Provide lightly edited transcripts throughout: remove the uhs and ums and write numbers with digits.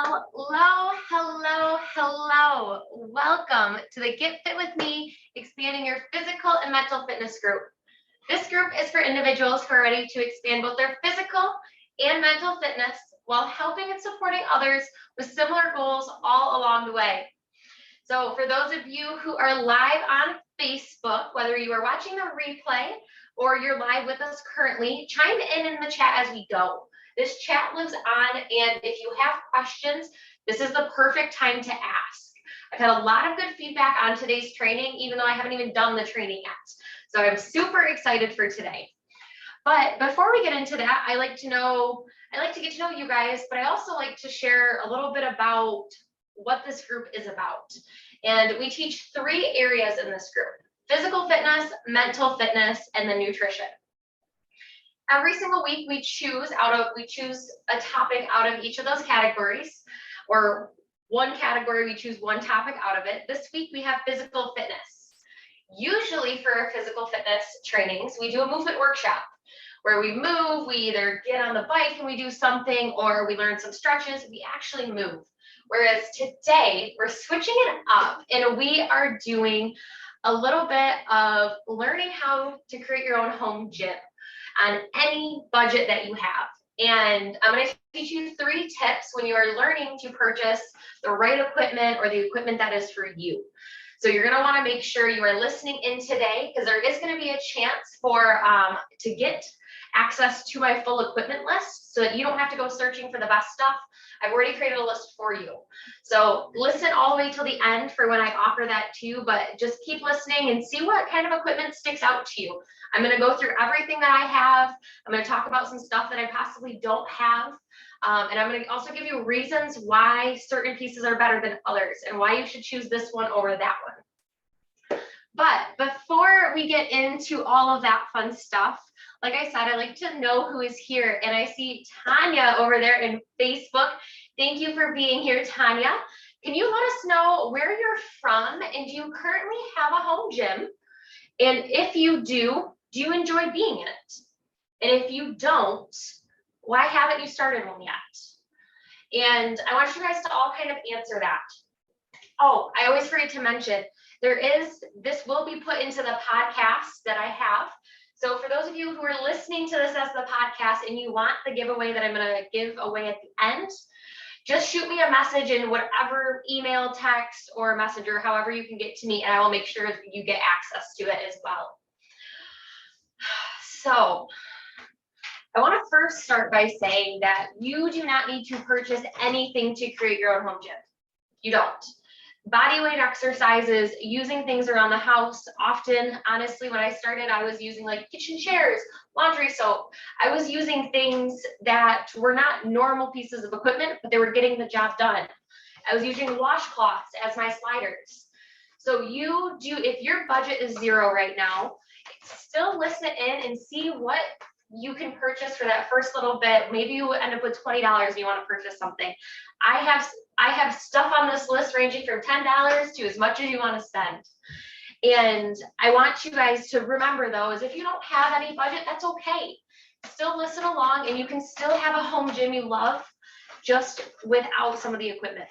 Hello. Welcome to the Get Fit with Me, expanding your physical and mental fitness group. This group is for individuals who are ready to expand both their physical and mental fitness while helping and supporting others with similar goals all along the way. So for those of you who are live on Facebook, whether you are watching the replay or you're live with us currently, chime in the chat as we go. This chat lives on, and if you have questions, this is the perfect time to ask. I've had a lot of good feedback on today's training, even though I haven't even done the training yet. So I'm super excited for today. But before we get into that, I like to get to know you guys, but I also like to share a little bit about what this group is about. And we teach 3 areas in this group: physical fitness, mental fitness, and then nutrition. Every single week we choose a topic out of each of those categories, or one category, we choose one topic out of it. This week we have physical fitness. Usually for our physical fitness trainings, we do a movement workshop where we move, we either get on the bike and we do something, or we learn some stretches, we actually move. Whereas today we're switching it up and we are doing a little bit of learning how to create your own home gym on any budget that you have. And I'm going to teach you 3 tips when you are learning to purchase the right equipment or the equipment that is for you. So you're going to want to make sure you are listening in today, because there is going to be a chance for to get access to my full equipment list so that you don't have to go searching for the best stuff. I've already created a list for you. So listen all the way till the end for when I offer that to you, but just keep listening and see what kind of equipment sticks out to you. I'm going to go through everything that I have. I'm going to talk about some stuff that I possibly don't have. And I'm going to also give you reasons why certain pieces are better than others and why you should choose this one over that one. But before we get into all of that fun stuff, like I said, I like to know who is here. And I see Tanya over there in Facebook. Thank you for being here, Tanya. Can you let us know where you're from, and do you currently have a home gym? And if you do you enjoy being in it? And if you don't, why haven't you started one yet? And I want you guys to all kind of answer that. Oh, I always forget to mention, this will be put into the podcast that I have. So for those of you who are listening to this as the podcast and you want the giveaway that I'm going to give away at the end, just shoot me a message in whatever email, text, or messenger, however you can get to me, and I will make sure you get access to it as well. So I want to first start by saying that you do not need to purchase anything to create your own home gym. You don't. Body weight exercises, using things around the house. Often, honestly, when I started, I was using like kitchen chairs, laundry soap. I was using things that were not normal pieces of equipment, but they were getting the job done. I was using washcloths as my sliders. So if your budget is 0 right now, still listen in and see what you can purchase for that first little bit. Maybe you end up with $20 and you want to purchase something. I have stuff on this list ranging from $10 to as much as you want to spend. And I want you guys to remember, though, is if you don't have any budget, that's okay. Still listen along, and you can still have a home gym you love just without some of the equipment.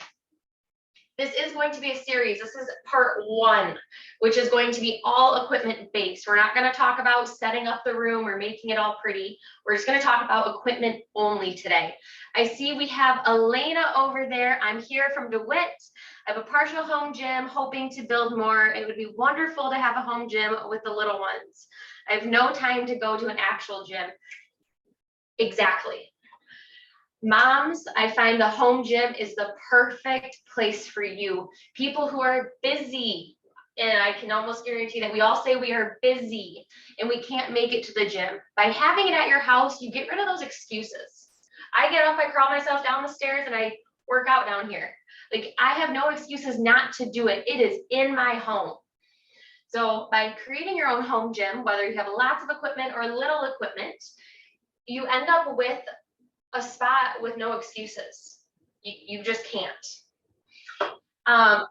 This is going to be a series. This is part 1, which is going to be all equipment based. We're not going to talk about setting up the room or making it all pretty. We're just going to talk about equipment only today. I see we have Elena over there. I'm here from DeWitt. I have a partial home gym, hoping to build more. It would be wonderful to have a home gym with the little ones. I have no time to go to an actual gym. Exactly. Moms, I find the home gym is the perfect place for you. People who are busy, and I can almost guarantee that we all say we are busy and we can't make it to the gym. By having it at your house, you get rid of those excuses. I get up, I crawl myself down the stairs, and I work out down here. Like, I have no excuses not to do it. It is in my home. So by creating your own home gym, whether you have lots of equipment or little equipment, you end up with a spot with no excuses. You just can't.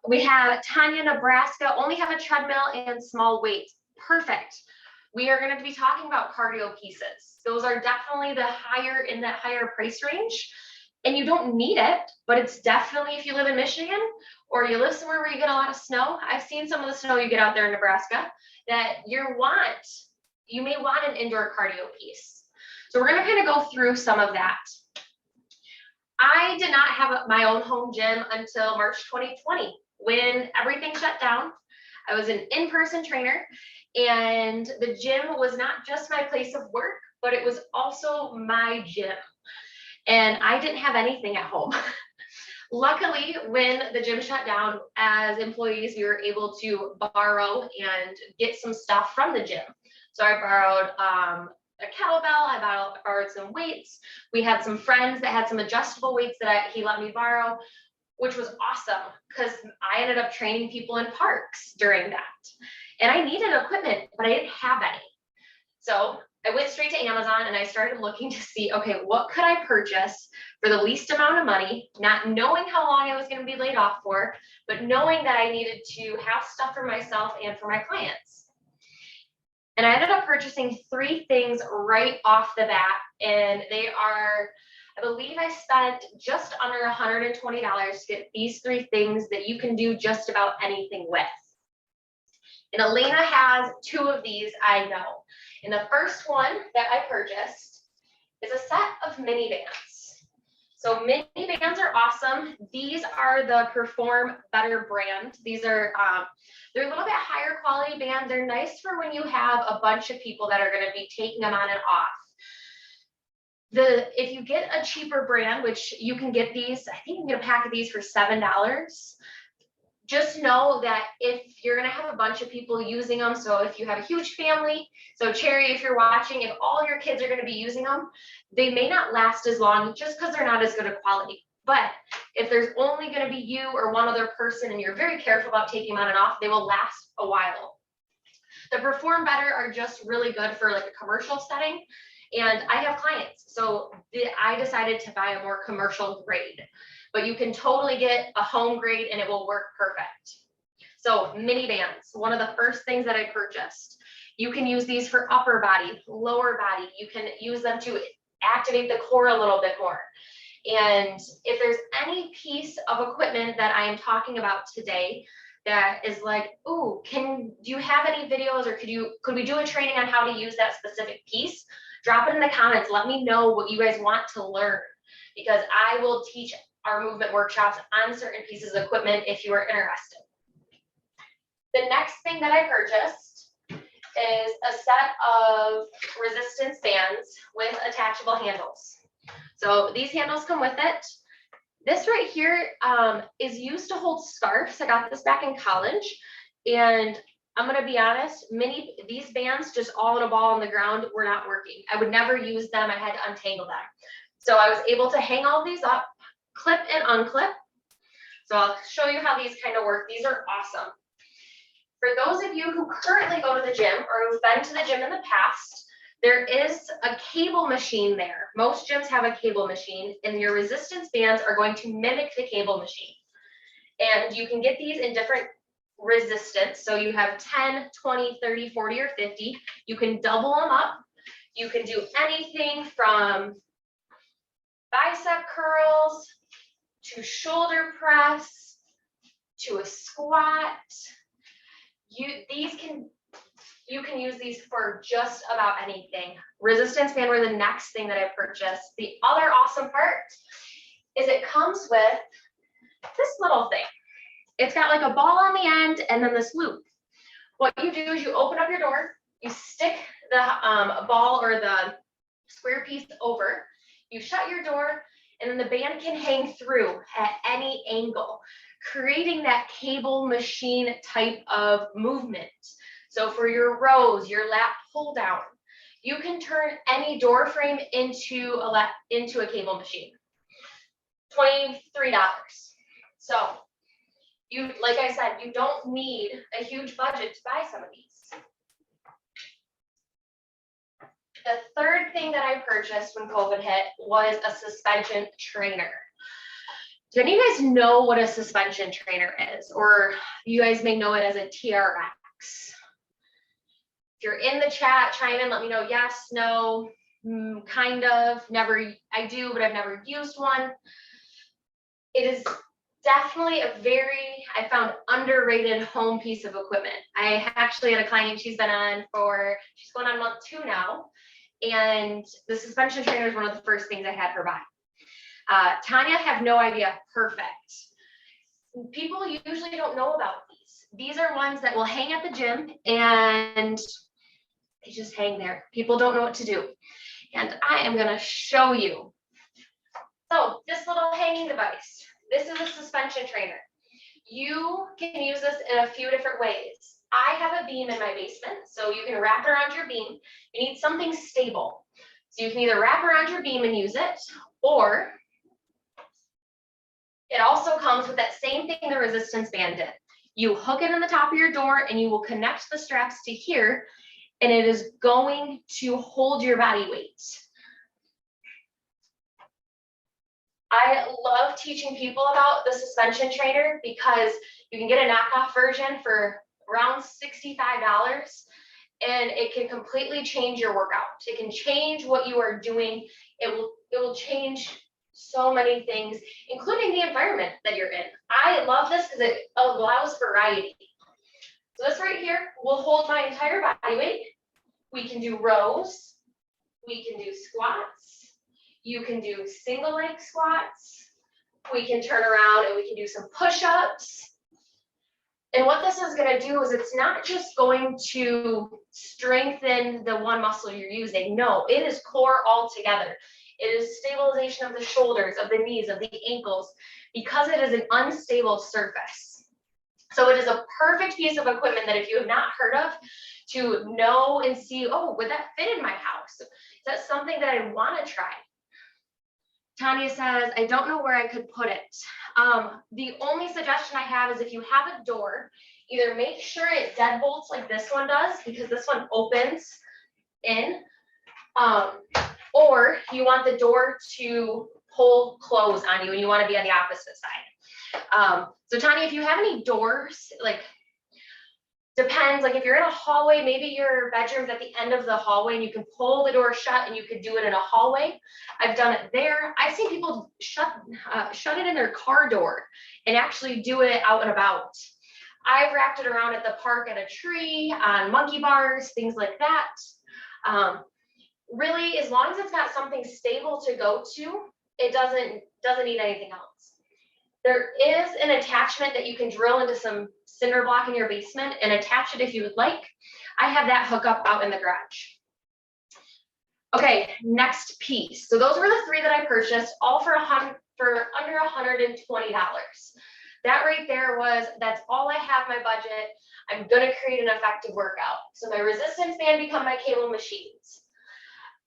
We have Tanya, Nebraska, only have a treadmill and small weights. Perfect. We are going to be talking about cardio pieces. Those are definitely in that higher price range. And you don't need it, but it's definitely, if you live in Michigan or you live somewhere where you get a lot of snow, I've seen some of the snow you get out there in Nebraska, that you may want an indoor cardio piece. So we're going to kind of go through some of that. I did not have my own home gym until March 2020 when everything shut down. I was an in-person trainer, and the gym was not just my place of work, but it was also my gym. And I didn't have anything at home. Luckily, when the gym shut down, as employees, we were able to borrow and get some stuff from the gym. So I borrowed a kettlebell, I borrowed some weights. We had some friends that had some adjustable weights that he let me borrow, which was awesome because I ended up training people in parks during that. And I needed equipment, but I didn't have any. So I went straight to Amazon and I started looking to see, okay, what could I purchase for the least amount of money, not knowing how long I was going to be laid off for, but knowing that I needed to have stuff for myself and for my clients. And I ended up purchasing 3 things right off the bat. And they are, I believe I spent just under $120 to get these 3 things that you can do just about anything with. And Elena has 2 of these, I know. And the first one that I purchased is a set of mini bands. So mini bands are awesome. These are the Perform Better brand. These are, they're a little bit higher quality band. They're nice for when you have a bunch of people that are going to be taking them on and off. If you get a cheaper brand, which you can get these, I think you can get a pack of these for $7. Just know that if you're going to have a bunch of people using them, so if you have a huge family, so Cherry, if you're watching, if all your kids are going to be using them, they may not last as long just because they're not as good a quality. But if there's only going to be you or one other person and you're very careful about taking them on and off, they will last a while. The Perform Better are just really good for like a commercial setting. And I have clients, so I decided to buy a more commercial grade. But you can totally get a home grade and it will work perfect. So mini bands, one of the first things that I purchased. You can use these for upper body, lower body. You can use them to activate the core a little bit more. And if there's any piece of equipment that I am talking about today that is like, ooh, do you have any videos, or could we do a training on how to use that specific piece? Drop it in the comments. Let me know what you guys want to learn, because I will teach our movement workshops on certain pieces of equipment if you are interested. The next thing that I purchased is a set of resistance bands with attachable handles. So these handles come with it. This right here is used to hold scarves. I got this back in college, and I'm gonna be honest, these bands just all in a ball on the ground were not working. I would never use them. I had to untangle them. So I was able to hang all these up, clip and unclip. So I'll show you how these kind of work. These are awesome. For those of you who currently go to the gym or who've been to the gym in the past, there is a cable machine there. Most gyms have a cable machine, and your resistance bands are going to mimic the cable machine. And you can get these in different resistance. So you have 10, 20, 30, 40, or 50. You can double them up. You can do anything from bicep curls to shoulder press to a squat. You can use these for just about anything. Resistance band were the next thing that I purchased. The other awesome part is it comes with this little thing. It's got like a ball on the end and then this loop. What you do is you open up your door, you stick the ball or the square piece over, you shut your door, and then the band can hang through at any angle, creating that cable machine type of movement. So for your rows, your lat pull down, you can turn any door frame into a cable machine. $23. So like I said, you don't need a huge budget to buy some of these. The third thing that I purchased when COVID hit was a suspension trainer. Do any of you guys know what a suspension trainer is? Or you guys may know it as a TRX. If you're in the chat, chime in, let me know yes, no, kind of, never, I do, but I've never used one. It is definitely a very, I found, underrated home piece of equipment. I actually had a client, she's going on month 2 now, and the suspension trainer is one of the first things I had her buy. Tanya, have no idea, perfect. People usually don't know about these. These are ones that will hang at the gym and they just hang there. People don't know what to do. And I am going to show you. So this little hanging device, this is a suspension trainer. You can use this in a few different ways. I have a beam in my basement, so you can wrap it around your beam. You need something stable. So you can either wrap around your beam and use it, or it also comes with that same thing the resistance band did. You hook it in the top of your door and you will connect the straps to here, and it is going to hold your body weight. I love teaching people about the suspension trainer because you can get a knockoff version for around $65, and it can completely change your workout. It can change what you are doing. It will change so many things, including the environment that you're in. I love this because it allows variety. So this right here will hold my entire body weight. We can do rows. We can do squats. You can do single leg squats. We can turn around and we can do some push-ups. And what this is going to do is it's not just going to strengthen the one muscle you're using. No, it is core altogether. It is stabilization of the shoulders, of the knees, of the ankles, because it is an unstable surface. So it is a perfect piece of equipment that if you have not heard of, to know and see, oh, would that fit in my house? Is that something that I want to try? Tanya says, I don't know where I could put it. The only suggestion I have is if you have a door, either make sure it deadbolts like this one does, because this one opens in, or you want the door to pull close on you and you want to be on the opposite side. So Tanya, if you have any doors, like, depends, like if you're in a hallway, maybe your bedroom's at the end of the hallway and you can pull the door shut and you could do it in a hallway. I've done it there. I've seen people shut it in their car door and actually do it out and about. I've wrapped it around at the park, at a tree, on monkey bars, things like that. Really, as long as it's got something stable to go to, it doesn't need anything else. There is an attachment that you can drill into some cinder block in your basement and attach it if you would like. I have that hookup out in the garage. Okay, next piece. So those were the 3 that I purchased, all for under $120. That right there that's all I have my budget. I'm gonna create an effective workout. So my resistance band become my cable machines.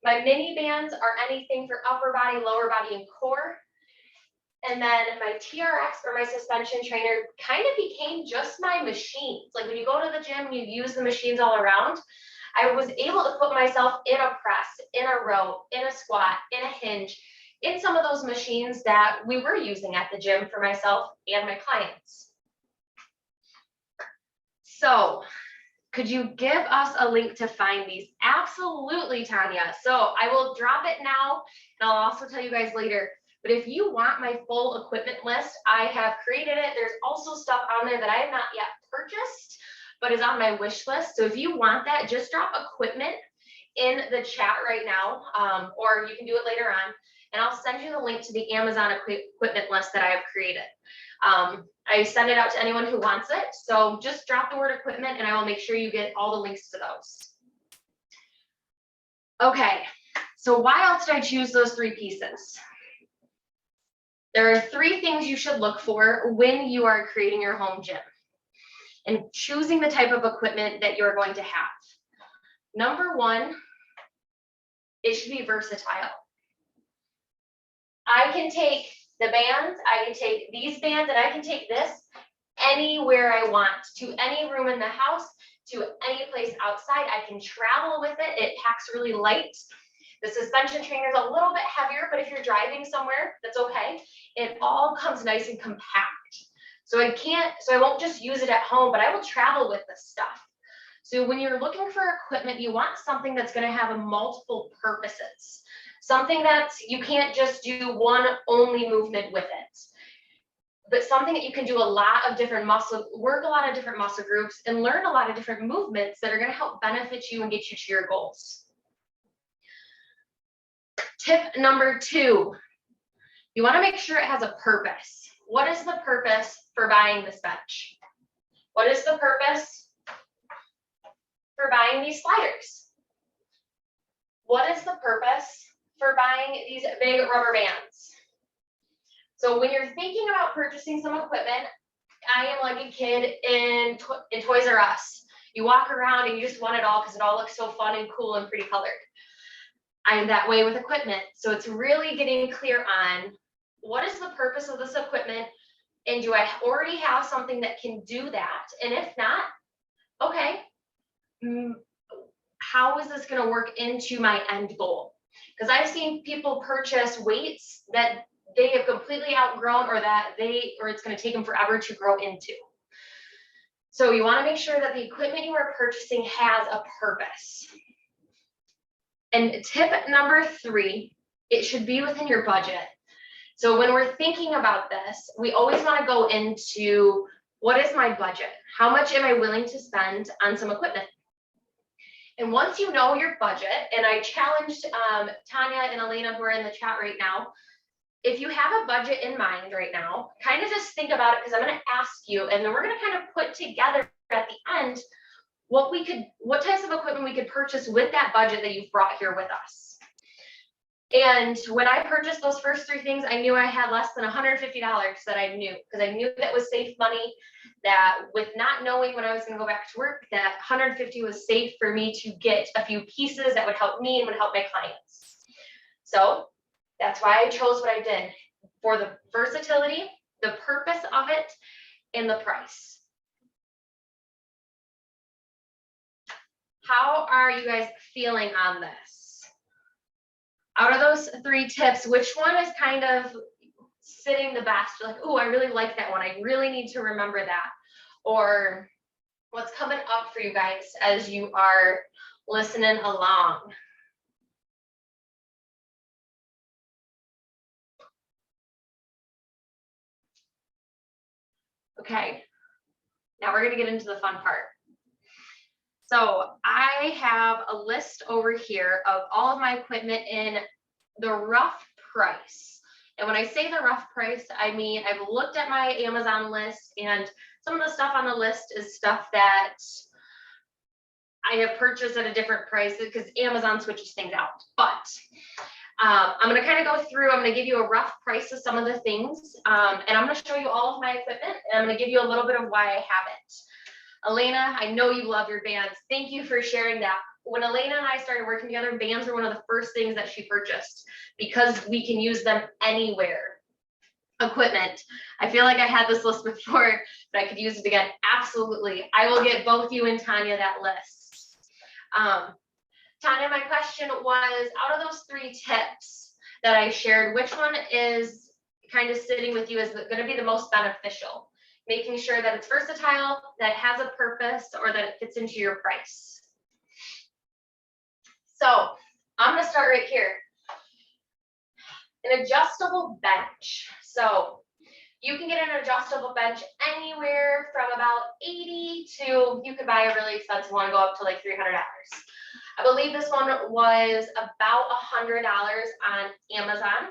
My mini bands are anything for upper body, lower body, and core. And then my TRX, or my suspension trainer, kind of became just my machines. Like when you go to the gym, you use the machines all around. I was able to put myself in a press, in a row, in a squat, in a hinge, in some of those machines that we were using at the gym for myself and my clients. So could you give us a link to find these? Absolutely, Tanya. So I will drop it now, and I'll also tell you guys later. But if you want my full equipment list, I have created it. There's also stuff on there that I have not yet purchased, but is on my wish list. So if you want that, just drop equipment in the chat right now, or you can do it later on, and I'll send you the link to the Amazon equipment list that I have created. I send it out to anyone who wants it. So just drop the word equipment and I will make sure you get all the links to those. Okay, so why else did I choose those 3 pieces? There are 3 things you should look for when you are creating your home gym and choosing the type of equipment that you're going to have. Number 1, it should be versatile. I can take the bands, I can take these bands, and I can take this anywhere I want, to any room in the house, to any place outside. I can travel with it. It packs really light. The suspension trainer is a little bit heavier, but if you're driving somewhere, that's okay. It all comes nice and compact. So I won't just use it at home, but I will travel with this stuff. So when you're looking for equipment, you want something that's going to have multiple purposes, something that you can't just do one only movement with it, but something that you can do a lot of different work a lot of different muscle groups and learn a lot of different movements that are going to help benefit you and get you to your goals. Tip number 2, you want to make sure it has a purpose. What is the purpose for buying this bench? What is the purpose for buying these sliders? What is the purpose for buying these big rubber bands? So when you're thinking about purchasing some equipment, I am like a kid in Toys R Us. You walk around and you just want it all because it all looks so fun and cool and pretty colored. I am that way with equipment. So it's really getting clear on what is the purpose of this equipment, and do I already have something that can do that? And if not, okay, how is this going to work into my end goal? Because I've seen people purchase weights that they have completely outgrown, or it's going to take them forever to grow into. So you want to make sure that the equipment you are purchasing has a purpose. And tip number 3, it should be within your budget. So when we're thinking about this, we always want to go into, what is my budget? How much am I willing to spend on some equipment? And once you know your budget, and I challenged Tanya and Elena, who are in the chat right now, if you have a budget in mind right now, kind of just think about it, because I'm going to ask you, and then we're going to kind of put together at the end what types of equipment we could purchase with that budget that you've brought here with us. And when I purchased those first 3 things, I knew I had less than $150 that I knew, because I knew that was safe money, that with not knowing when I was going to go back to work, that $150 was safe for me to get a few pieces that would help me and would help my clients. So that's why I chose what I did, for the versatility, the purpose of it, and the price. How are you guys feeling on this? Out of those 3 tips, which one is kind of sitting the best? You're like, oh, I really like that one. I really need to remember that. Or what's coming up for you guys as you are listening along? Okay, now we're going to get into the fun part. So I have a list over here of all of my equipment in the rough price. And when I say the rough price, I mean, I've looked at my Amazon list, and some of the stuff on the list is stuff that I have purchased at a different price because Amazon switches things out. But I'm going to kind of go through, I'm going to give you a rough price of some of the things, and I'm going to show you all of my equipment, and I'm going to give you a little bit of why I have it. Elena, I know you love your bands. Thank you for sharing that. When Elena and I started working together, bands were one of the first things that she purchased because we can use them anywhere. Equipment. I feel like I had this list before, but I could use it again. Absolutely. I will get both you and Tanya that list. Tanya, my question was, out of those 3 tips that I shared, which one is kind of sitting with you as going to be the most beneficial? Making sure that it's versatile, that it has a purpose, or that it fits into your price. So I'm going to start right here. An adjustable bench. So you can get an adjustable bench anywhere from about $80 to, you could buy a really expensive one, go up to like $300. I believe this one was about $100 on Amazon.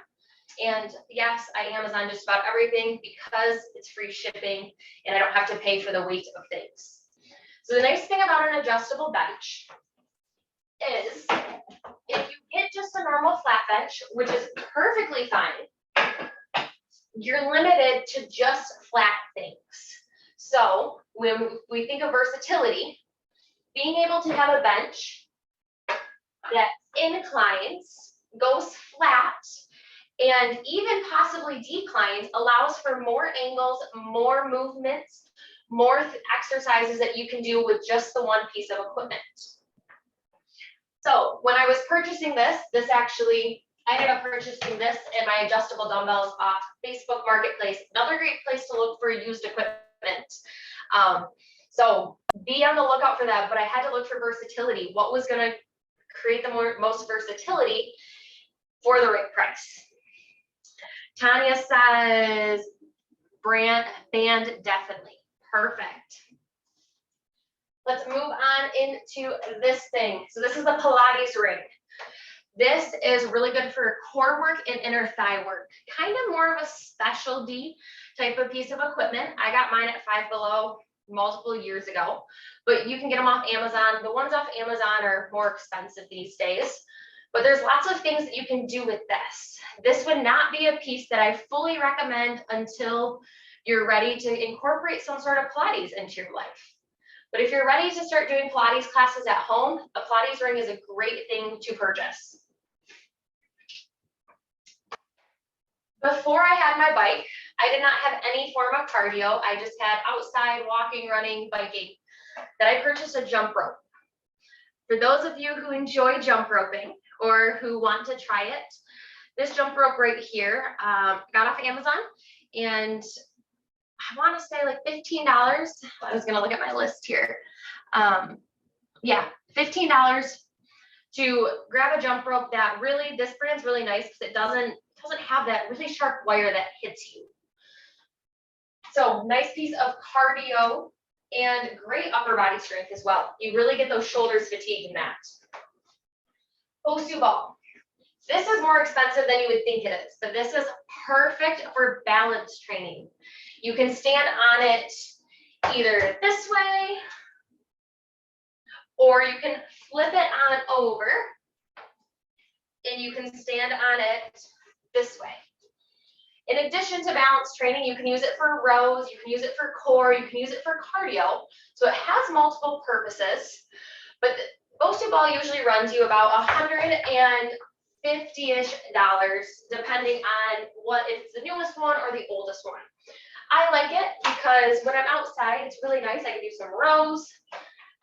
And yes, I Amazon just about everything because it's free shipping and I don't have to pay for the weight of things. So the nice thing about an adjustable bench is if you get just a normal flat bench, which is perfectly fine, you're limited to just flat things. So when we think of versatility, being able to have a bench that inclines, goes flat, and even possibly declines allows for more angles, more movements, more exercises that you can do with just the one piece of equipment. So when I was purchasing this actually, I ended up purchasing this and my adjustable dumbbells off Facebook Marketplace. Another great place to look for used equipment. So be on the lookout for that, but I had to look for versatility. What was going to create the most versatility for the right price? Tanya says band definitely. Perfect. Let's move on into this thing. So this is the Pilates ring. This is really good for core work and inner thigh work. Kind of more of a specialty type of piece of equipment. I got mine at Five Below multiple years ago, but you can get them off Amazon. The ones off Amazon are more expensive these days, but there's lots of things that you can do with this. This would not be a piece that I fully recommend until you're ready to incorporate some sort of Pilates into your life. But if you're ready to start doing Pilates classes at home, a Pilates ring is a great thing to purchase. Before I had my bike, I did not have any form of cardio. I just had outside walking, running, biking. Then I purchased a jump rope. For those of you who enjoy jump roping or who want to try it, this jump rope right here, got off Amazon, and I want to say like $15. I was gonna look at my list here. Yeah, $15 to grab a jump rope that really, this brand's really nice because it doesn't have that really sharp wire that hits you. So nice piece of cardio and great upper body strength as well. You really get those shoulders fatigued in that. Bosu ball. This is more expensive than you would think it is, but this is perfect for balance training. You can stand on it either this way, or you can flip it on over, and you can stand on it this way. In addition to balance training, you can use it for rows, you can use it for core, you can use it for cardio. So it has multiple purposes, but the Bosu ball usually runs you about $150-ish, depending on if it's the newest one or the oldest one. I like it because when I'm outside, it's really nice. I can do some rows,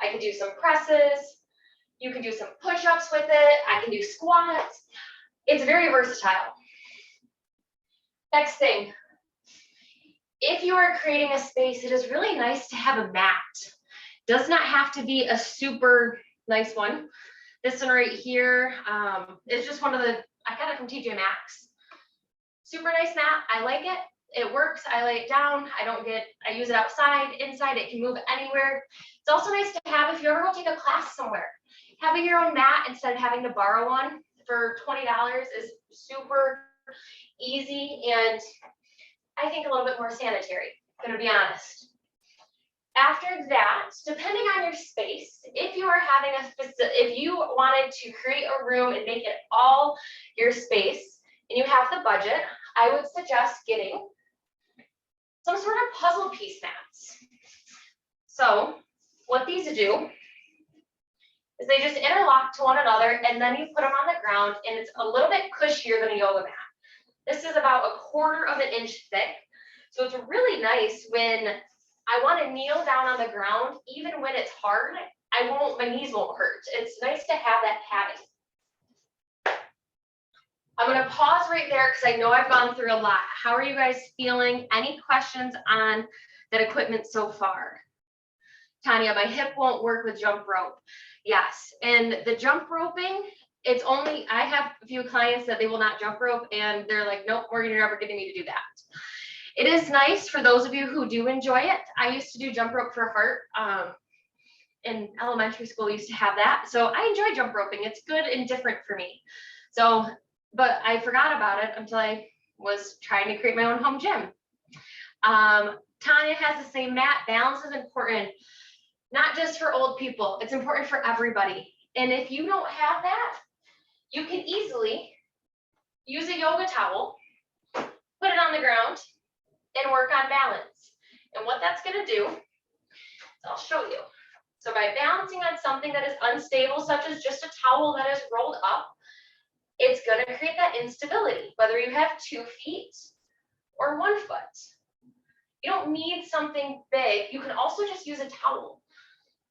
I can do some presses, you can do some push-ups with it, I can do squats. It's very versatile. Next thing, if you are creating a space, it is really nice to have a mat. Does not have to be a super nice one. This one right here is just one of the, I got it from TJ Maxx. Super nice mat, I like it. It works, I lay it down, I use it outside, inside, it can move anywhere. It's also nice to have if you ever go take a class somewhere. Having your own mat instead of having to borrow one for $20 is super easy and I think a little bit more sanitary, gonna be honest. After that, depending on your space, if you wanted to create a room and make it all your space and you have the budget, I would suggest getting some sort of puzzle piece mats. So what these do is they just interlock to one another and then you put them on the ground and it's a little bit cushier than a yoga mat. This is about 1/4 of an inch thick. So it's really nice when I want to kneel down on the ground, even when it's hard, my knees won't hurt. It's nice to have that padding. I'm going to pause right there because I know I've gone through a lot. How are you guys feeling? Any questions on that equipment so far? Tanya, my hip won't work with jump rope. Yes, and the jump roping, I have a few clients that they will not jump rope and they're like, nope, Morgan, you're never getting me to do that. It is nice for those of you who do enjoy it. I used to do jump rope for heart. In elementary school, we used to have that. So I enjoy jump roping. It's good and different for me. So, but I forgot about it until I was trying to create my own home gym. Tanya has the same mat. Balance is important, not just for old people. It's important for everybody. And if you don't have that, you can easily use a yoga towel, put it on the ground, and work on balance. And what that's going to do, I'll show you. So by balancing on something that is unstable, such as just a towel that is rolled up, it's going to create that instability, whether you have 2 feet or 1 foot. You don't need something big. You can also just use a towel.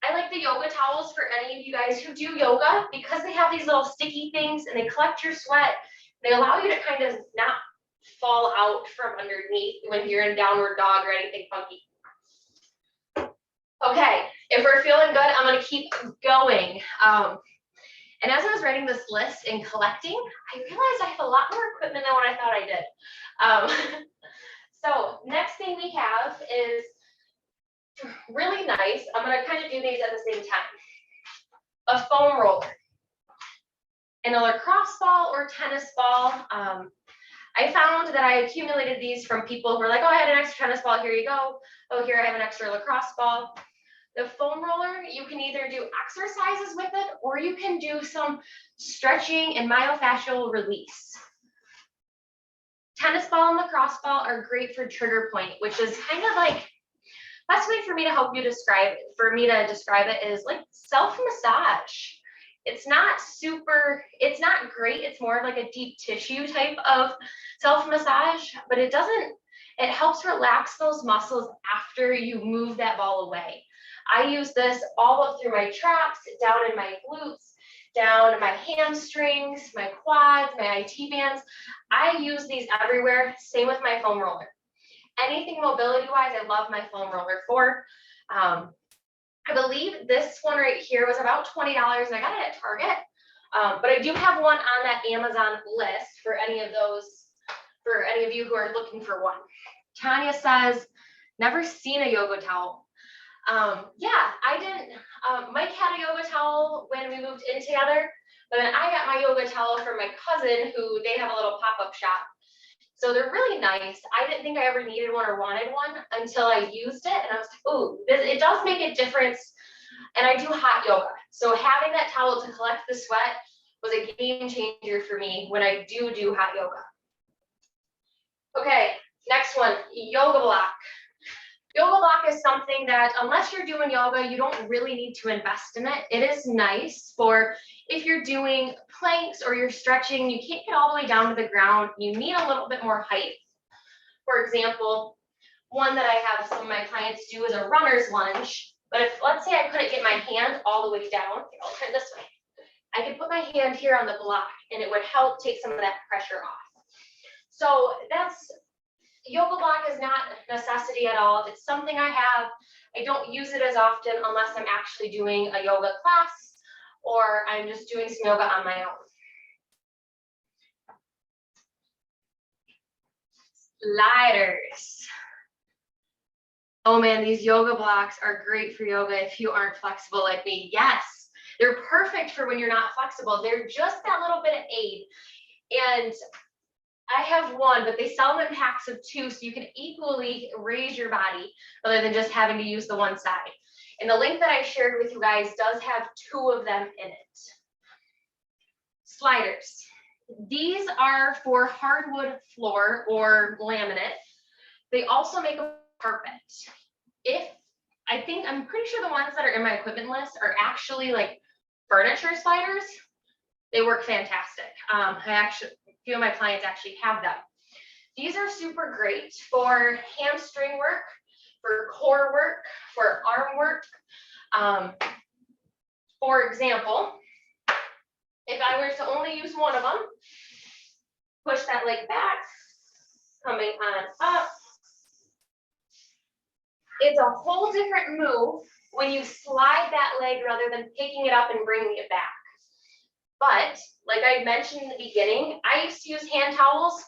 I like the yoga towels for any of you guys who do yoga because they have these little sticky things and they collect your sweat. They allow you to kind of not fall out from underneath when you're in downward dog or anything funky. Okay, if we're feeling good, I'm gonna keep going. And as I was writing this list and collecting, I realized I have a lot more equipment than what I thought I did. So next thing we have is really nice. I'm gonna kind of do these at the same time. A foam roller and a lacrosse ball or tennis ball. I found that I accumulated these from people who were like, oh, I had an extra tennis ball, here you go. Oh, here I have an extra lacrosse ball. The foam roller, you can either do exercises with it or you can do some stretching and myofascial release. Tennis ball and lacrosse ball are great for trigger point, which is kind of like, best way for me to help you describe it is like self-massage. It's not great. It's more of like a deep tissue type of self-massage, but it helps relax those muscles after you move that ball away. I use this all up through my traps, down in my glutes, down my hamstrings, my quads, my IT bands. I use these everywhere. Same with my foam roller. Anything mobility wise, I love my foam roller for. I believe this one right here was about $20 and I got it at Target. But I do have one on that Amazon list for any of you who are looking for one. Tanya says, never seen a yoga towel. Yeah, I didn't. Mike had a yoga towel when we moved in together, but then I got my yoga towel from my cousin who they have a little pop-up shop. So they're really nice. I didn't think I ever needed one or wanted one until I used it. And I was like, ooh, it does make a difference. And I do hot yoga. So having that towel to collect the sweat was a game changer for me when I do hot yoga. Okay, next one, yoga block. Yoga block is something that unless you're doing yoga, you don't really need to invest in it. It is nice for if you're doing planks or you're stretching, you can't get all the way down to the ground. You need a little bit more height. For example, one that I have some of my clients do is a runner's lunge. But if, let's say I couldn't get my hand all the way down, I'll turn this way. I could put my hand here on the block and it would help take some of that pressure off. So yoga block is not a necessity at all. It's something I have. I don't use it as often unless I'm actually doing a yoga class or I'm just doing some yoga on my own. Sliders. Oh man, these yoga blocks are great for yoga if you aren't flexible like me. Yes, they're perfect for when you're not flexible. They're just that little bit of aid. And I have one, but they sell them in packs of 2, so you can equally raise your body rather than just having to use the one side. And the link that I shared with you guys does have 2 of them in it. Sliders. These are for hardwood floor or laminate. They also make a carpet. I'm pretty sure the ones that are in my equipment list are actually like furniture sliders. They work fantastic. A few of my clients actually have them. These are super great for hamstring work, for core work, for arm work. For example, if I were to only use one of them, push that leg back, coming on up. It's a whole different move when you slide that leg rather than picking it up and bringing it back. But like I mentioned in the beginning, I used to use hand towels.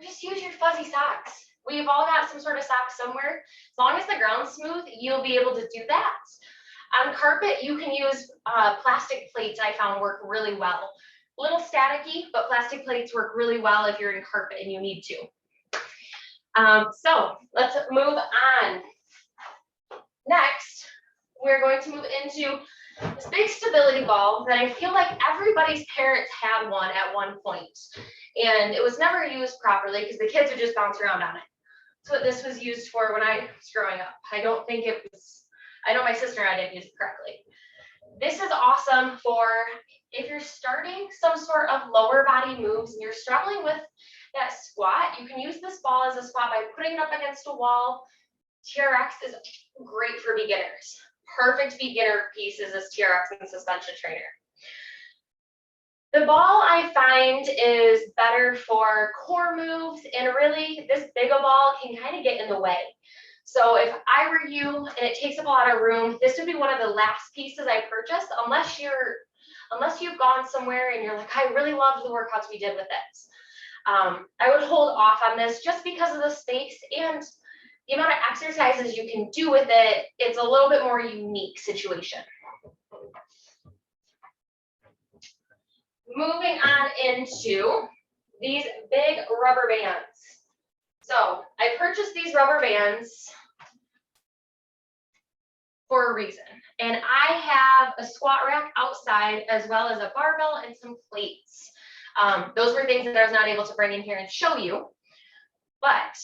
Just use your fuzzy socks. We've all got some sort of socks somewhere. As long as the ground's smooth, you'll be able to do that. On carpet, you can use plastic plates. I found work really well. A little staticky, but plastic plates work really well if you're in carpet and you need to. So let's move on. Next, we're going to move into this big stability ball that I feel like everybody's parents had one at one point. And it was never used properly because the kids would just bounce around on it. That's what this was used for when I was growing up. I know my sister and I didn't use it correctly. This is awesome for if you're starting some sort of lower body moves and you're struggling with that squat, you can use this ball as a squat by putting it up against a wall. TRX is great for beginners. Perfect beginner piece is this TRX and suspension trainer. The ball I find is better for core moves, and really this big ball can kind of get in the way. So if I were you and it takes up a lot of room, this would be one of the last pieces I purchased, unless you've gone somewhere and you're like, I really loved the workouts we did with it. I would hold off on this just because of the space and the amount of exercises you can do with it. It's a little bit more unique situation. Moving on into these big rubber bands. So I purchased these rubber bands for a reason. And I have a squat rack outside as well as a barbell and some plates. Those were things that I was not able to bring in here and show you. But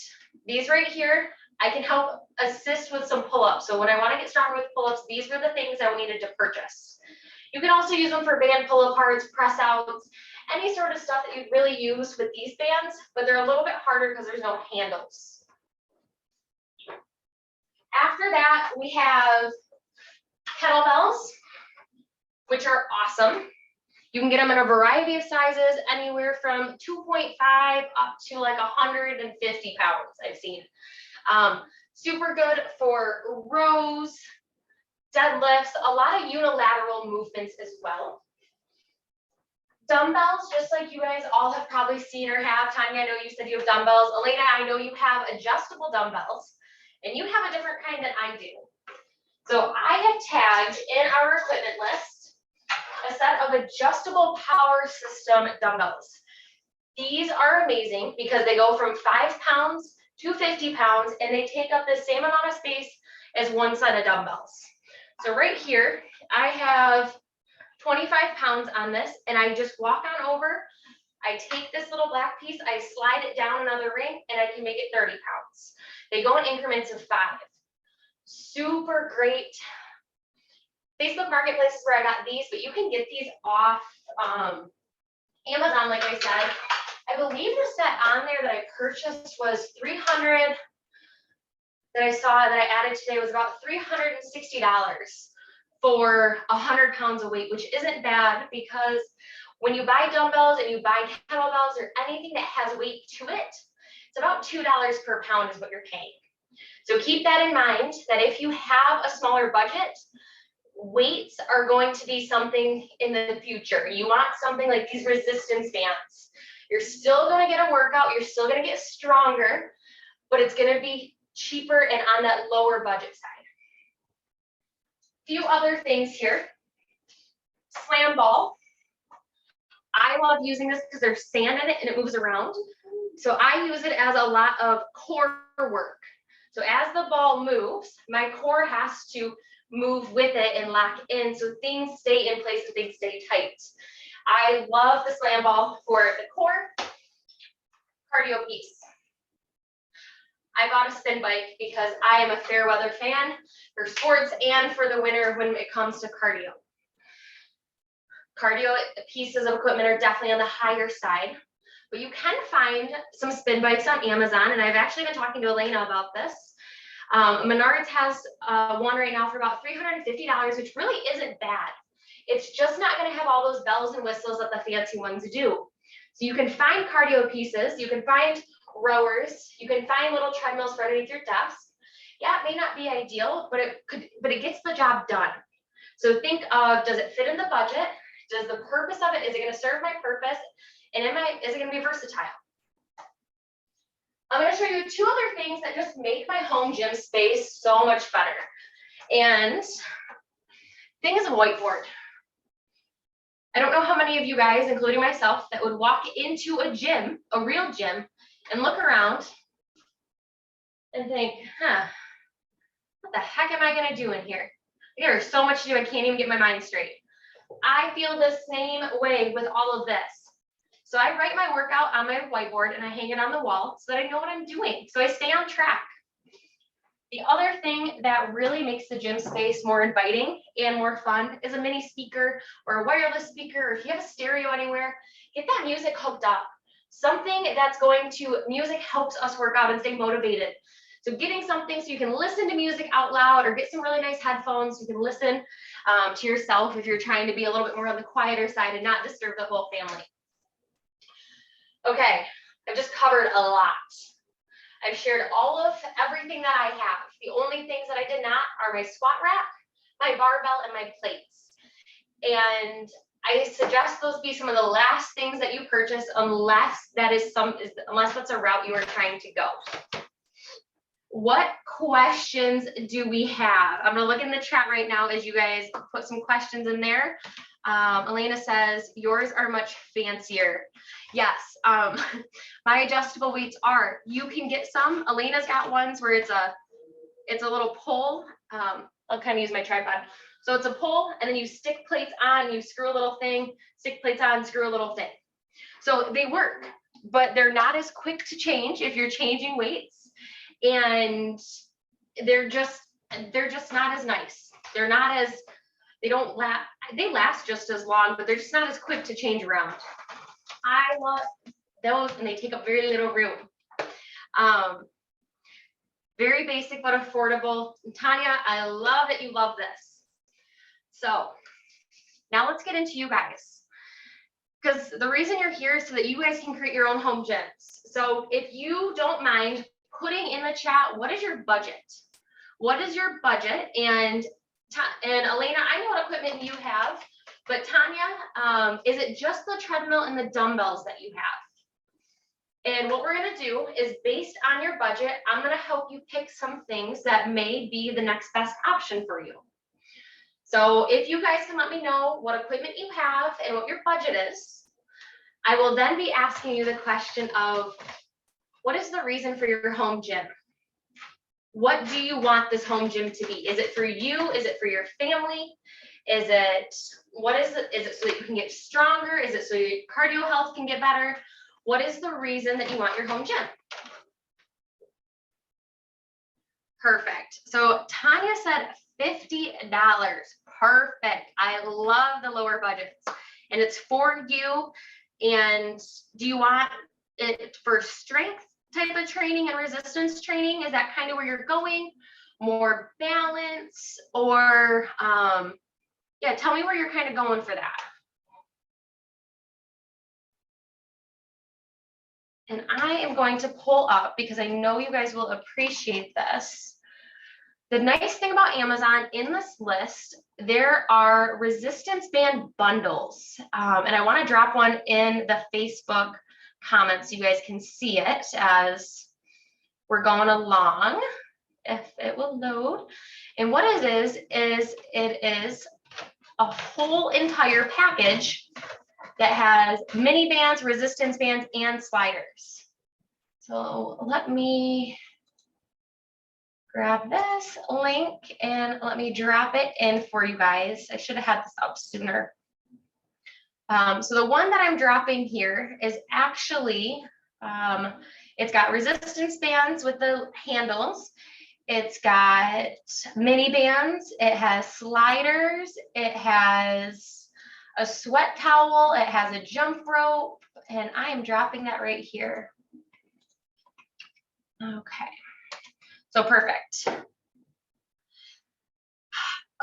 these right here, I can help assist with some pull-ups. So when I want to get stronger with pull-ups, these were the things I needed to purchase. You can also use them for band pull-aparts, press outs, any sort of stuff that you really use with these bands, but they're a little bit harder because there's no handles. After that, we have kettlebells, which are awesome. You can get them in a variety of sizes, anywhere from 2.5 up to like 150 pounds, I've seen. Super good for rows, deadlifts, a lot of unilateral movements as well. Dumbbells, just like you guys all have probably seen or have. Tanya, I know you said you have dumbbells. Elena, I know you have adjustable dumbbells, and you have a different kind than I do. So I have tagged in our equipment list a set of adjustable power system dumbbells. These are amazing because they go from 5 pounds to 50 pounds, and they take up the same amount of space as one set of dumbbells. So right here, I have 25 pounds on this, and I just walk on over. I take this little black piece, I slide it down another ring, and I can make it 30 pounds. They go in increments of 5. Super great. Facebook Marketplace is where I got these, but you can get these off Amazon, like I said. I believe the set on there that I purchased was 300, that I saw that I added today was about $360 for 100 pounds of weight, which isn't bad because when you buy dumbbells and you buy kettlebells or anything that has weight to it, it's about $2 per pound is what you're paying. So keep that in mind, that if you have a smaller budget, weights are going to be something in the future. You want something like these resistance bands. You're still going to get a workout, you're still going to get stronger, but it's going to be cheaper and on that lower budget side. Few other things here. Slam ball. I love using this because there's sand in it and it moves around. So I use it as a lot of core work. So as the ball moves, my core has to move with it and lock in so things stay in place and things stay tight. I love the slam ball for the core cardio piece. I bought a spin bike because I am a fair weather fan for sports and for the winter when it comes to cardio. Cardio pieces of equipment are definitely on the higher side, but you can find some spin bikes on Amazon, and I've actually been talking to Elena about this. Menards has one right now for about $350, which really isn't bad. It's just not going to have all those bells and whistles that the fancy ones do. So you can find cardio pieces, you can find rowers, you can find little treadmills for underneath your desk. Yeah, it may not be ideal, but it gets the job done. So think of, does it fit in the budget? Does the purpose of it, is it going to serve my purpose? And is it going to be versatile? I'm going to show you 2 other things that just make my home gym space so much better. And thing is a whiteboard. I don't know how many of you guys, including myself, that would walk into a gym, a real gym, and look around and think, what the heck am I going to do in here? There's so much to do, I can't even get my mind straight. I feel the same way with all of this. So I write my workout on my whiteboard and I hang it on the wall so that I know what I'm doing, so I stay on track. The other thing that really makes the gym space more inviting and more fun is a mini speaker or a wireless speaker, or if you have a stereo anywhere, get that music hooked up. Something that's going to, music helps us work out and stay motivated. So getting something so you can listen to music out loud, or get some really nice headphones so you can listen to yourself if you're trying to be a little bit more on the quieter side and not disturb the whole family. Okay, I've just covered a lot. I've shared all of everything that I have. The only things that I did not are my squat rack, my barbell, and my plates. And I suggest those be some of the last things that you purchase unless that's a route you are trying to go. What questions do we have? I'm gonna look in the chat right now as you guys put some questions in there. Elena says, yours are much fancier. Yes, my adjustable weights are. You can get some. Elena's got ones where it's a little pole. I'll kind of use my tripod. So it's a pole, and then you stick plates on, you screw a little thing, stick plates on, screw a little thing. So they work, but they're not as quick to change if you're changing weights, and they're just not as nice. They're not as, they last just as long, but they're just not as quick to change around. I love those, and they take up very little room. Very basic but affordable. Tanya, I love that you love this. So now let's get into you guys, because the reason you're here is so that you guys can create your own home gyms. So if you don't mind putting in the chat, what is your budget? What is your budget? And Elena, I know what equipment you have, but Tanya, is it just the treadmill and the dumbbells that you have? And what we're gonna do is, based on your budget, I'm gonna help you pick some things that may be the next best option for you. So if you guys can let me know what equipment you have and what your budget is, I will then be asking you the question of, what is the reason for your home gym? What do you want this home gym to be? Is it for you? Is it for your family? Is it so that you can get stronger? Is it so your cardio health can get better? What is the reason that you want your home gym? Perfect. So Tanya said $50. Perfect. I love the lower budgets, and it's for you. And do you want it for strength type of training and resistance training? Is that kind of where you're going? More balance, or yeah, tell me where you're kind of going for that. And I am going to pull up, because I know you guys will appreciate this. The nice thing about Amazon, in this list, there are resistance band bundles. And I want to drop one in the Facebook comments so you guys can see it as we're going along, if it will load. And what it is it is a whole entire package that has mini bands, resistance bands, and sliders. So let me grab this link and let me drop it in for you guys. I should have had this up sooner. So the one that I'm dropping here is actually, it's got resistance bands with the handles. It's got mini bands. It has sliders. It has a sweat towel. It has a jump rope, and I am dropping that right here. Okay. So perfect.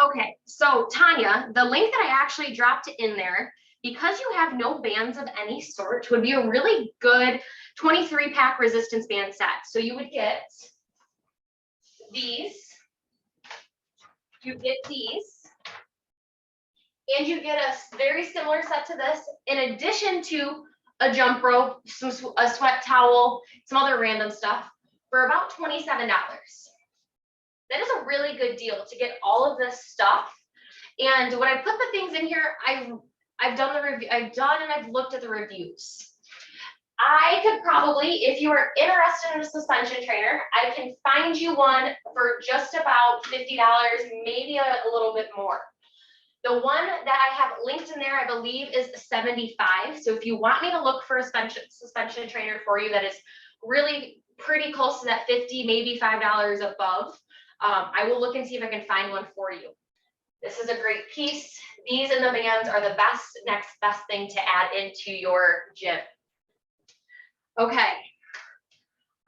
Okay, so Tanya, the link that I actually dropped in there, because you have no bands of any sort, would be a really good 23-pack resistance band set. So you would get these, and you get a very similar set to this, in addition to a jump rope, a sweat towel, some other random stuff, for about $27. That is a really good deal to get all of this stuff. And when I put the things in here, I've done the review, I've looked at the reviews. I could probably, if you are interested in a suspension trainer, I can find you one for just about $50, maybe a little bit more. The one that I have linked in there, I believe, is $75. So if you want me to look for a suspension trainer for you that is really pretty close to that $50, maybe $5 above, I will look and see if I can find one for you. This is a great piece. These and the bands are the next best thing to add into your gym. Okay.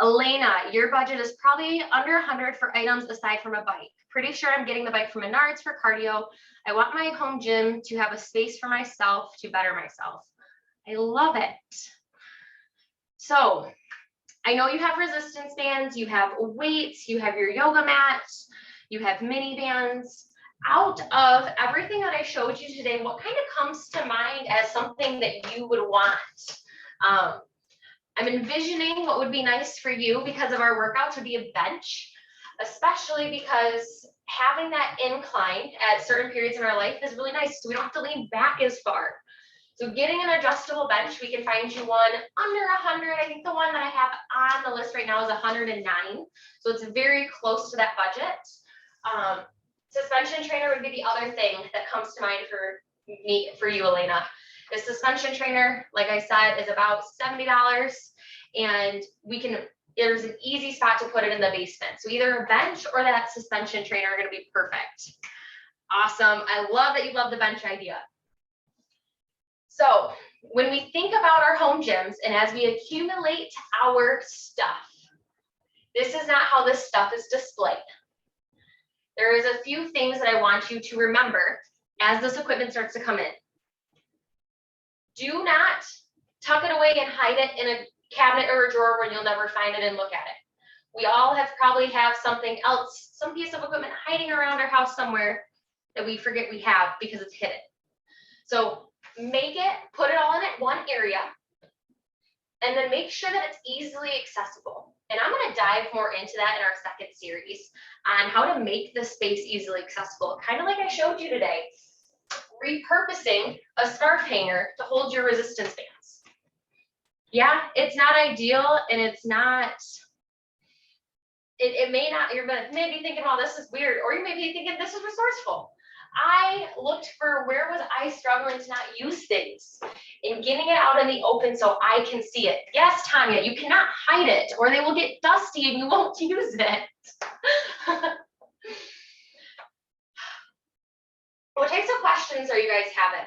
Elena, your budget is probably under 100 for items aside from a bike. Pretty sure I'm getting the bike from Menards for cardio. I want my home gym to have a space for myself to better myself. I love it. So I know you have resistance bands, you have weights, you have your yoga mats, you have mini bands. Out of everything that I showed you today, what kind of comes to mind as something that you would want? I'm envisioning what would be nice for you because of our workouts would be a bench, especially because having that incline at certain periods in our life is really nice. So we don't have to lean back as far. So getting an adjustable bench, we can find you one under 100. I think the one that I have on the list right now is 109. So it's very close to that budget. Suspension trainer would be the other thing that comes to mind for you, Elena. The suspension trainer, like I said, is about $70, and there's an easy spot to put it in the basement. So either a bench or that suspension trainer are going to be perfect. Awesome. I love that you love the bench idea. So when we think about our home gyms and as we accumulate our stuff, this is not how this stuff is displayed. There is a few things that I want you to remember as this equipment starts to come in. Do not tuck it away and hide it in a cabinet or a drawer where you'll never find it and look at it. We all probably have something else, some piece of equipment hiding around our house somewhere that we forget we have because it's hidden. So put it all in one area, and then make sure that it's easily accessible. And I'm going to dive more into that in our second series on how to make the space easily accessible, kind of like I showed you today, repurposing a scarf hanger to hold your resistance bands. Yeah, it's not ideal, and it's not, it may not, you're maybe thinking, oh, this is weird, or you may be thinking this is resourceful. I looked for where was I struggling to not use things and getting it out in the open so I can see it. Yes, Tanya, you cannot hide it or they will get dusty and you won't use it. What types of questions are you guys having?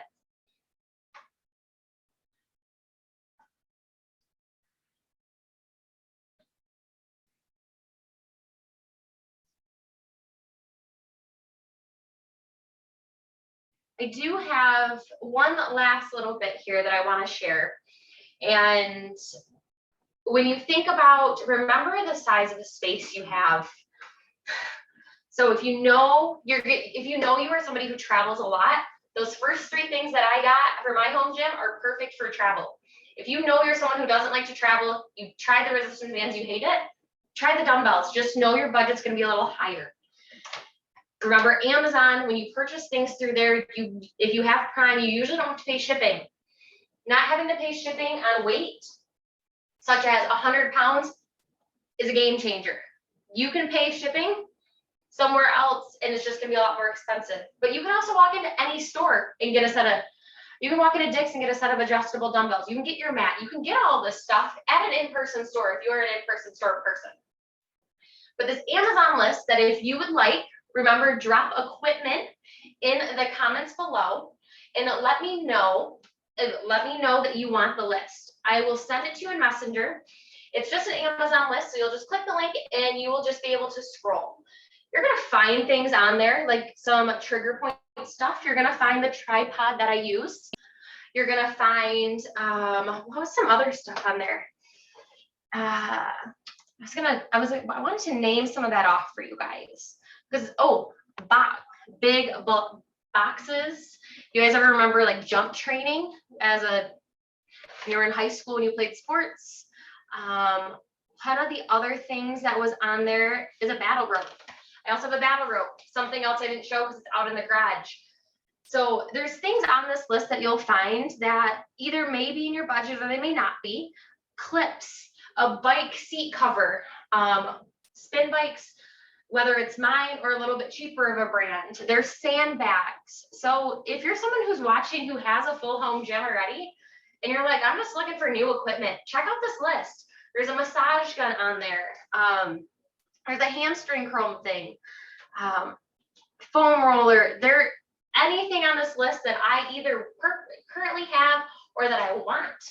I do have one last little bit here that I want to share. And when you think about, remember the size of the space you have. So if you know you are somebody who travels a lot, those first three things that I got for my home gym are perfect for travel. If you know you're someone who doesn't like to travel, you try the resistance bands, you hate it, try the dumbbells. Just know your budget's going to be a little higher. Remember, Amazon, when you purchase things through there, if you have Prime, you usually don't have to pay shipping. Not having to pay shipping on weight, such as 100 pounds, is a game changer. You can pay shipping somewhere else, and it's just going to be a lot more expensive. But you can also walk into any store and get you can walk into Dick's and get a set of adjustable dumbbells. You can get your mat. You can get all this stuff at an in-person store if you're an in-person store person. But this Amazon list that if you would like, remember, drop equipment in the comments below and let me know that you want the list. I will send it to you in Messenger. It's just an Amazon list, so you'll just click the link and you will just be able to scroll. You're going to find things on there, like some trigger point stuff. You're going to find the tripod that I use. You're going to find, what was some other stuff on there? I wanted to name some of that off for you guys. Because, big boxes. You guys ever remember like jump training when you were in high school and you played sports? One of the other things that was on there is a battle rope. I also have a battle rope, something else I didn't show because it's out in the garage. So there's things on this list that you'll find that either may be in your budget or they may not be. Clips, a bike seat cover, spin bikes, whether it's mine or a little bit cheaper of a brand. There's sandbags. So if you're someone who's watching who has a full home gym already, and you're like, I'm just looking for new equipment, check out this list. There's a massage gun on there. There's a hamstring curl thing, foam roller. Anything on this list that I either currently have or that I want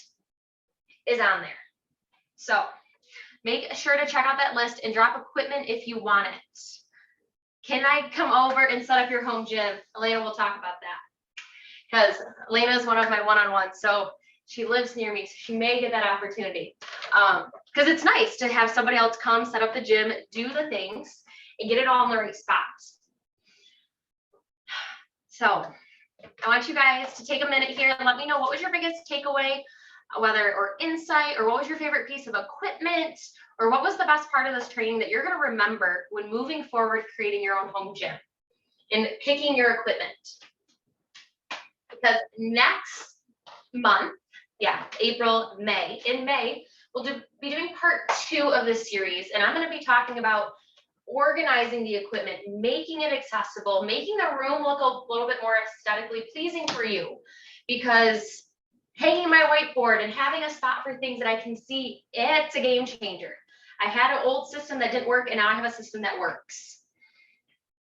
is on there. So make sure to check out that list and drop equipment if you want it. Can I come over and set up your home gym? Elena will talk about that. Because Elena is one of my one-on-ones. So she lives near me, so she may get that opportunity. because it's nice to have somebody else come set up the gym, do the things, and get it all in the right spots. So I want you guys to take a minute here and let me know what was your biggest takeaway, or insight, or what was your favorite piece of equipment, or what was the best part of this training that you're going to remember when moving forward, creating your own home gym and picking your equipment. Because next month, April, May, in May, we'll be doing part 2 of this series, and I'm going to be talking about organizing the equipment, making it accessible, making the room look a little bit more aesthetically pleasing for you. Because hanging my whiteboard and having a spot for things that I can see, it's a game changer. I had an old system that didn't work, and now I have a system that works.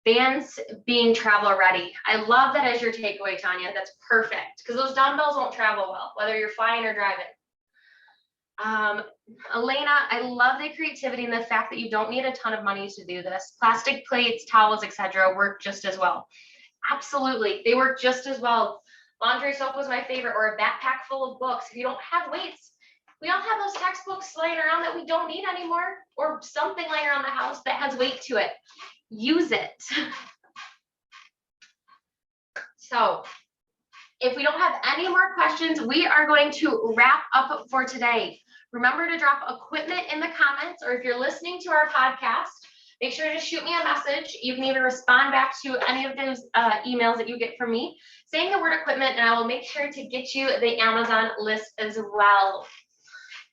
Bands being travel ready. I love that as your takeaway, Tanya. That's perfect, because those dumbbells won't travel well, whether you're flying or driving. Elena, I love the creativity and the fact that you don't need a ton of money to do this. Plastic plates, towels, etc. work just as well. Absolutely, they work just as well. Laundry soap was my favorite, or a backpack full of books. If you don't have weights, we all have those textbooks laying around that we don't need anymore, or something laying around the house that has weight to it. Use it. So if we don't have any more questions, we are going to wrap up for today. Remember to drop equipment in the comments, or if you're listening to our podcast, make sure to shoot me a message. You can even respond back to any of those emails that you get from me saying the word equipment, and I will make sure to get you the Amazon list as well.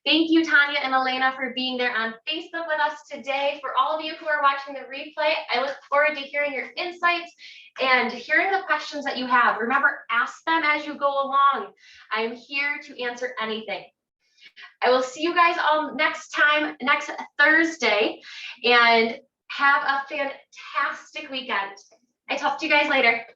Thank you, Tanya and Elena, for being there on Facebook with us today. For all of you who are watching the replay, I look forward to hearing your insights and hearing the questions that you have. Remember, ask them as you go along. I am here to answer anything. I will see you guys all next Thursday, and have a fantastic weekend. I talk to you guys later.